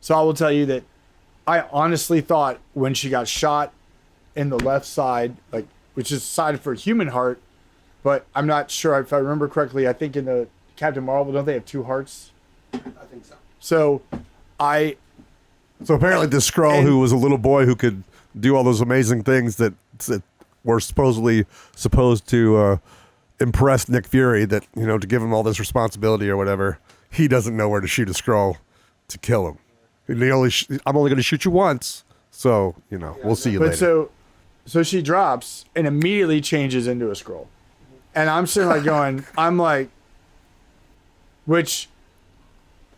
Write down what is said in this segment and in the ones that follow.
So I will tell you that I honestly thought when she got shot in the left side, like which is side for a human heart, but I'm not sure if I remember correctly. I think in the Captain Marvel, don't they have 2 hearts? I think so. So So apparently the Skrull, who was a little boy who could do all those amazing things that were supposed to impress Nick Fury, that, you know, to give him all this responsibility or whatever, he doesn't know where to shoot a Skrull to kill him. I'm only going to shoot you once, so, you know, we'll see you later. So she drops and immediately changes into a Skrull. And I'm sitting like going, which...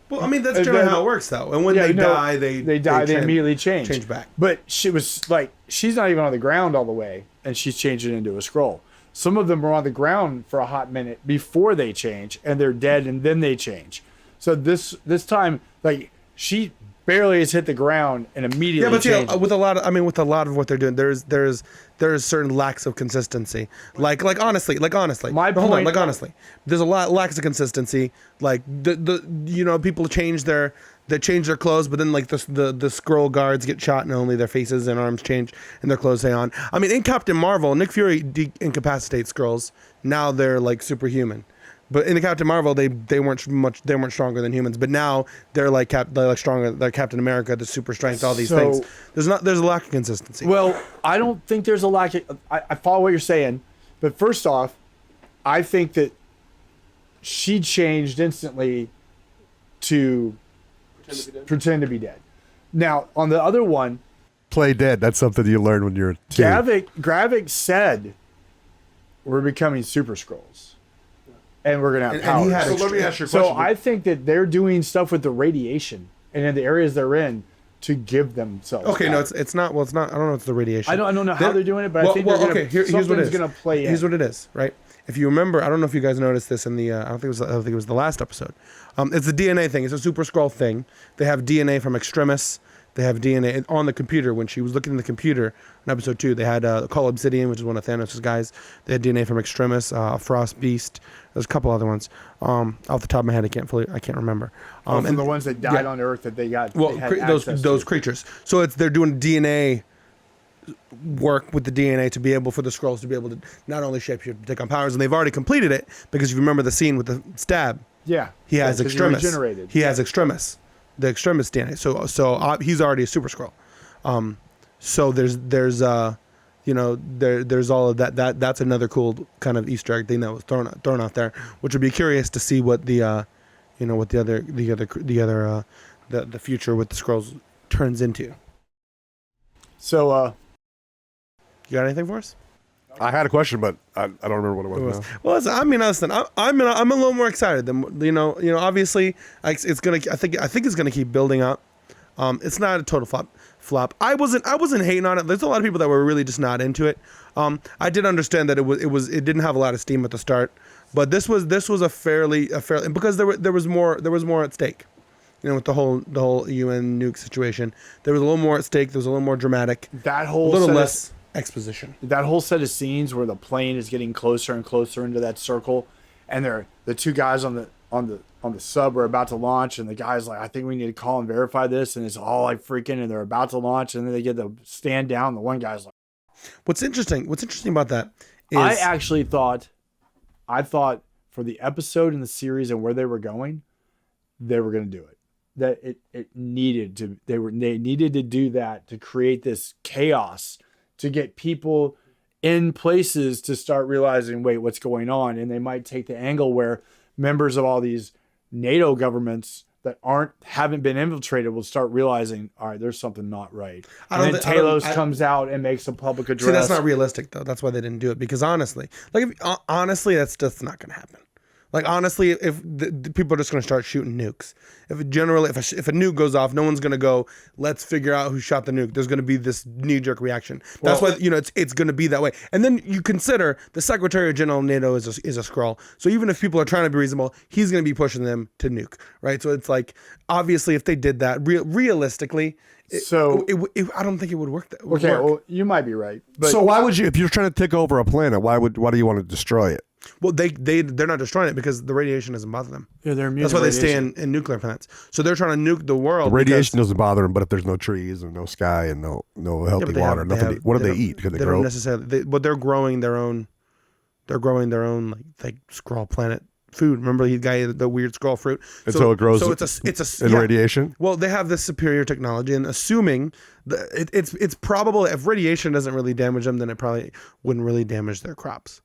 Well, I mean, that's generally how it works, though. And when they die, they immediately change. Change back. But she was like, she's not even on the ground all the way, and she's changing into a Skrull. Some of them are on the ground for a hot minute before they change, and they're dead, and then they change. So this time, like, she barely has hit the ground and immediately changes. With a lot of what they're doing, there's certain lacks of consistency. Like honestly, honestly, there's a lot lacks of consistency. Like the people change their clothes, but then like the Skrull guards get shot and only their faces and arms change and their clothes stay on. I mean, in Captain Marvel, Nick Fury incapacitates Skrulls. Now they're like superhuman. But in the Captain Marvel, they weren't stronger than humans. But now they're like stronger. They're Captain America, the super strength, all these things. There's a lack of consistency. Well, I don't think there's a lack of. I follow what you're saying, but first off, I think that she changed instantly to pretend to be dead. Now on the other one, play dead. That's something you learn when you're a teen. Gravik said, "We're becoming Super Skrulls." And we're gonna have powers. So let me ask you a question. So I think that they're doing stuff with the radiation and in the areas they're in to give themselves. Okay, power. no, it's not. Well, it's not. I don't know. It's the radiation. I don't know how they're doing it, but I think here's what it is. Gonna play. Here's what it is. Right. If you remember, I don't know if you guys noticed this in the. I don't think it was the last episode. It's a DNA thing. It's a Super Skrull thing. They have DNA from Extremis. They have DNA on the computer. When she was looking at the computer in episode 2, they had Call Obsidian, which is one of Thanos' guys. They had DNA from Extremis, Frost Beast. There's a couple other ones. Off the top of my head, I can't remember. And the ones that died on Earth that they got. Well, those creatures. So they're doing DNA work with the DNA to be able for the Skrulls to be able to not only shapeshift but take on powers, and they've already completed it because if you remember the scene with the stab. Yeah. He has Extremis. He has Extremis. The Extremis DNA. So he's already a Super Skrull. So there's all of that. That's another cool kind of Easter egg thing that was thrown out there, which would be curious to see what the future with the Skrulls turns into. So you got anything for us? I had a question, but I don't remember what it was now. Well, listen, I'm a little more excited than obviously it's gonna. I think it's gonna keep building up. It's not a total flop. I wasn't hating on it. There's a lot of people that were really just not into it. I did understand that it didn't have a lot of steam at the start, but this was a fairly because there was more at stake. With the whole UN nuke situation, there was a little more at stake. There was a little more dramatic. That whole a little less exposition. That whole set of scenes where the plane is getting closer and closer into that circle, and the 2 guys on the sub are about to launch, and the guy's like, I think we need to call and verify this, and it's all like freaking, and they're about to launch, and then they get the stand down. The one guy's like, What's interesting about that is I thought for the episode and the series and where they were going, they were going to do it. That it needed to. They needed to do that to create this chaos, to get people in places to start realizing, wait, what's going on? And they might take the angle where members of all these NATO governments that haven't been infiltrated will start realizing, all right, there's something not right. And then Talos comes out and makes a public address. See, that's not realistic though. That's why they didn't do it, because honestly, that's just not going to happen. Like, honestly, if the people are just going to start shooting nukes. If a nuke goes off, no one's going to go, let's figure out who shot the nuke. There's going to be this knee-jerk reaction. That's why, it's going to be that way. And then you consider the Secretary General of NATO is a Skrull. So even if people are trying to be reasonable, he's going to be pushing them to nuke, right? So it's like, obviously, if they did that, realistically, I don't think it would work. Well, you might be right. But so why would you, if you're trying to take over a planet, why do you want to destroy it? Well, they're not destroying it because the radiation doesn't bother them. Yeah, they're immune. That's to why they stay radiation. in nuclear plants. So they're trying to nuke the world. The radiation doesn't bother them, but if there's no trees and no sky and no healthy water, what do they eat? Can they They grow? don't necessarily. But they're growing their own. They're growing their own like Skrull planet food. Remember the guy, the weird Skrull fruit. And so it grows. So it's a in radiation. Well, they have this superior technology, and assuming it's probable if radiation doesn't really damage them, then it probably wouldn't really damage their crops.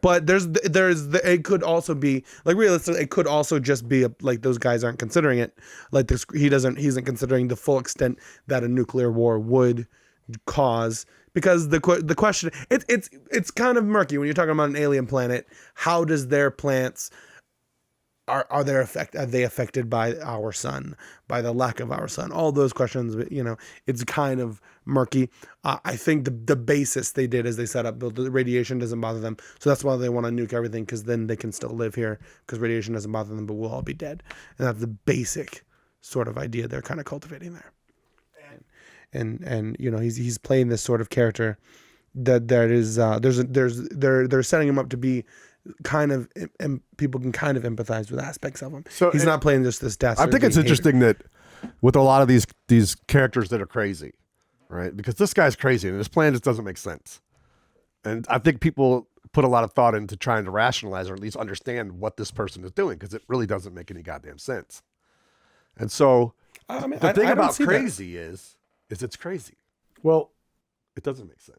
But it could also be like realistically, it could also just be like those guys aren't considering it. Like this, he isn't considering the full extent that a nuclear war would cause, because the question it's kind of murky when you're talking about an alien planet. How does their plants are they affected by our sun, by the lack of our sun? All those questions, it's kind of murky. I think the basis they did is they set up the radiation doesn't bother them, so that's why they want to nuke everything, because then they can still live here because radiation doesn't bother them, but we'll all be dead. And that's the basic sort of idea they're kind of cultivating there. And he's playing this sort of character that is they're setting him up to be kind of, and people can kind of empathize with aspects of him. So he's not playing just this dastardly. I think it's interesting that with a lot of these characters that are crazy, right? Because this guy's crazy and his plan just doesn't make sense. And I think people put a lot of thought into trying to rationalize or at least understand what this person is doing, because it really doesn't make any goddamn sense. And so the thing about crazy is it's crazy. Well, it doesn't make sense.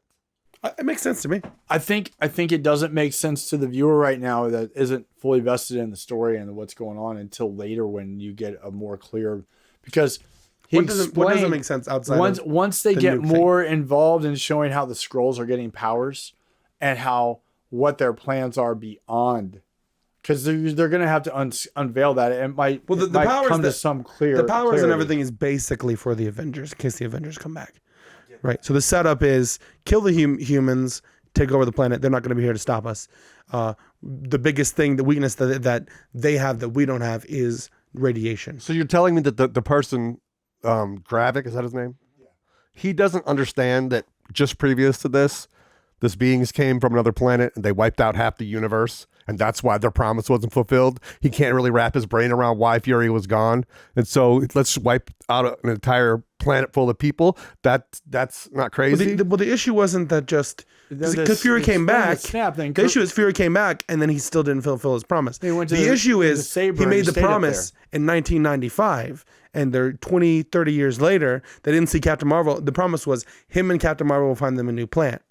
It makes sense to me. I think it doesn't make sense to the viewer right now that isn't fully vested in the story and what's going on until later when you get a more clear, because what doesn't make sense outside once they get more involved in showing how the Skrulls are getting powers and what their plans are beyond, because they're going to have to unveil that. It might the powers come to some clear. The powers clarity. And everything is basically for the Avengers in case the Avengers come back. Right. So the setup is kill the humans, take over the planet. They're not going to be here to stop us. The biggest thing, the weakness that they have that we don't have is radiation. So you're telling me that the person, Gravik, is that his name? Yeah. He doesn't understand that just previous to this beings came from another planet and they wiped out half the universe, and that's why their promise wasn't fulfilled. He can't really wrap his brain around why Fury was gone. And so let's wipe out an entire planet full of people. That's not crazy. Well, the issue wasn't that just because Fury came back. The issue is Fury came back and then he still didn't fulfill his promise. The issue is he made the promise in 1995, and they're 20, 30 years later. They didn't see Captain Marvel. The promise was him and Captain Marvel will find them a new planet.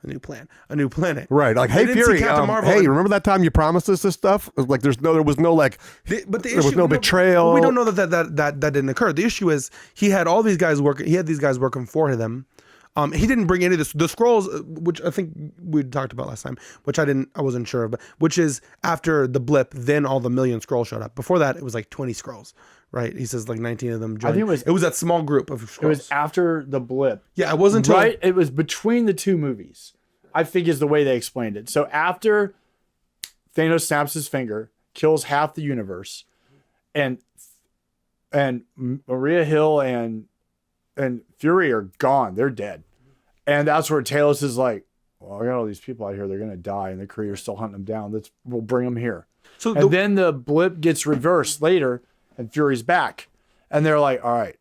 A new planet. Right. Like, hey, Fury, hey, remember that time you promised us this stuff? Like, there was no betrayal. We don't know that didn't occur. The issue is he had all these guys working. He had these guys working for them. He didn't bring any of this. The Skrulls, which I think we talked about last time, which I wasn't sure of, but which is after the blip, then all the million Skrulls showed up. Before that, it was like 20 Skrulls. Right, he says like 19 of them joined. I think it was that small group of Skrulls. It was after the blip. Yeah, it wasn't until right. It was between the two movies, I think, is the way they explained it. So after Thanos snaps his finger, kills half the universe, and Maria Hill and Fury are gone. They're dead, and that's where Talos is like, "Well, I got all these people out here. They're gonna die, and the Kree still hunting them down. We'll bring them here." So then the blip gets reversed later. And Fury's back. And they're like, all right,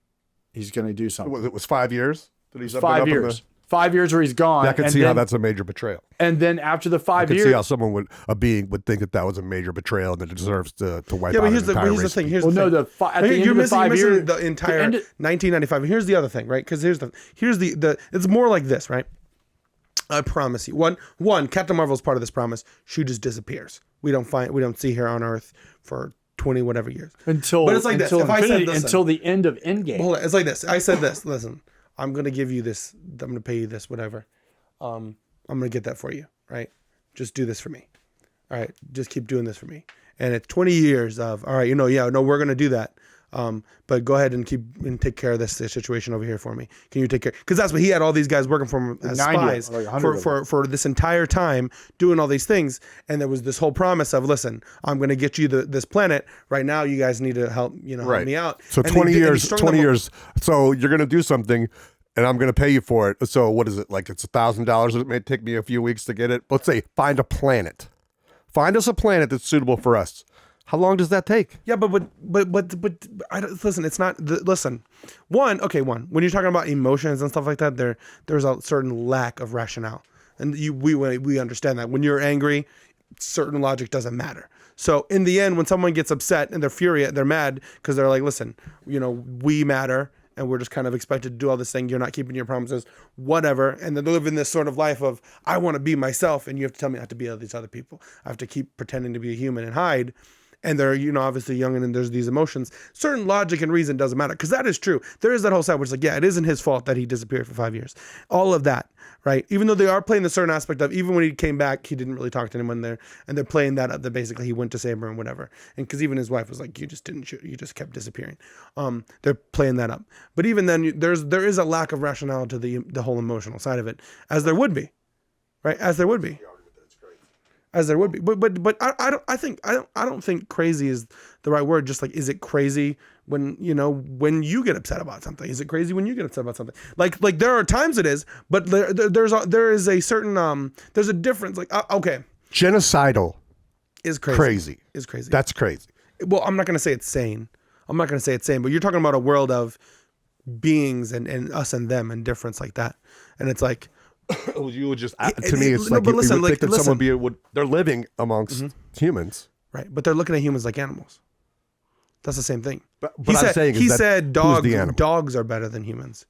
he's going to do something. It was 5 years? That he's 5 years. 5 years where he's gone. Yeah, I can see how that's a major betrayal. And then after the 5 years. I can see how someone a being would think that was a major betrayal and that it deserves to wipe out an entire race. Here's the thing. You're missing the entire 1995. Here's the other thing, right? Because here's the it's more like this, right? I promise you. One, Captain Marvel's part of this promise. She just disappears. We don't see her on Earth for 20 whatever years. But it's like this. If I said, until the end of Endgame. Hold on, it's like this. I said this. Listen, I'm going to give you this. I'm going to pay you this, whatever. I'm going to get that for you, right? Just do this for me. All right. Just keep doing this for me. And it's 20 years of, all right, we're going to do that. But go ahead and take care of this situation over here for me. Can you take care? Because that's what he had all these guys working for him as spies for this entire time, doing all these things. And there was this whole promise of, listen, I'm going to get you this planet right now. You guys need to help me out. So 20 years. So you're going to do something. and I'm going to pay you for it. So what is it? Like it's $1,000. It may take me a few weeks to get it. Let's say find a planet. Find us a planet that's suitable for us. How long does that take? Yeah, but listen, it's not. Listen, one. When you're talking about emotions and stuff like that, there's a certain lack of rationale, and we understand that. When you're angry, certain logic doesn't matter. So in the end, when someone gets upset and they're mad because they're like, listen, we matter. And we're just kind of expected to do all this thing. You're not keeping your promises, whatever. And then they live in this sort of life of, I want to be myself. And you have to tell me I have to be all these other people. I have to keep pretending to be a human and hide. And they're, obviously young and there's these emotions. Certain logic and reason doesn't matter. Because that is true. There is that whole side where it's like, yeah, it isn't his fault that he disappeared for 5 years. All of that, right? Even though they are playing the certain aspect of, even when he came back, he didn't really talk to anyone there. And they're playing that up that basically he went to save her and whatever. And because even his wife was like, you just didn't shoot, you just kept disappearing. They're playing that up. But even then, there is a lack of rationale to the whole emotional side of it, as there would be, right? As there would be. But I don't think crazy is the right word. Just like, is it crazy when you get upset about something? Is it crazy when you get upset about something? Like there are times it is, but there is a certain there's a difference. Like okay, genocidal is crazy. That's crazy. Well, I'm not gonna say it's sane. But you're talking about a world of beings and us and them and difference like that, and it's like. You would just to me it's like, listen, you would think that someone they're living amongst humans, right? But they're looking at humans like animals. That's the same thing. But he said dogs are better than humans.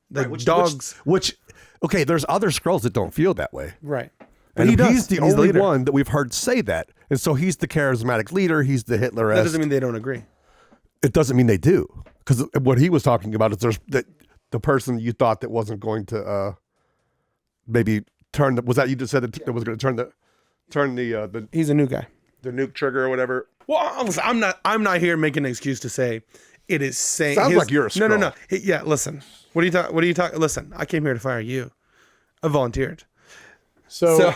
Like right, dogs. Which okay, there's other Skrulls that don't feel that way, right? And he's the only one that we've heard say that, and so he's the charismatic leader. He's the Hitler-esque. That doesn't mean they don't agree. It doesn't mean they do, because what he was talking about is the person you thought that wasn't going to. Maybe was that you just said that was going to turn the he's a new guy, the nuke trigger or whatever. Well, I'm not here making an excuse to say it is saying. Sounds like you're a Skrull. No. Yeah, listen. What are you talking? Listen, I came here to fire you. I volunteered. So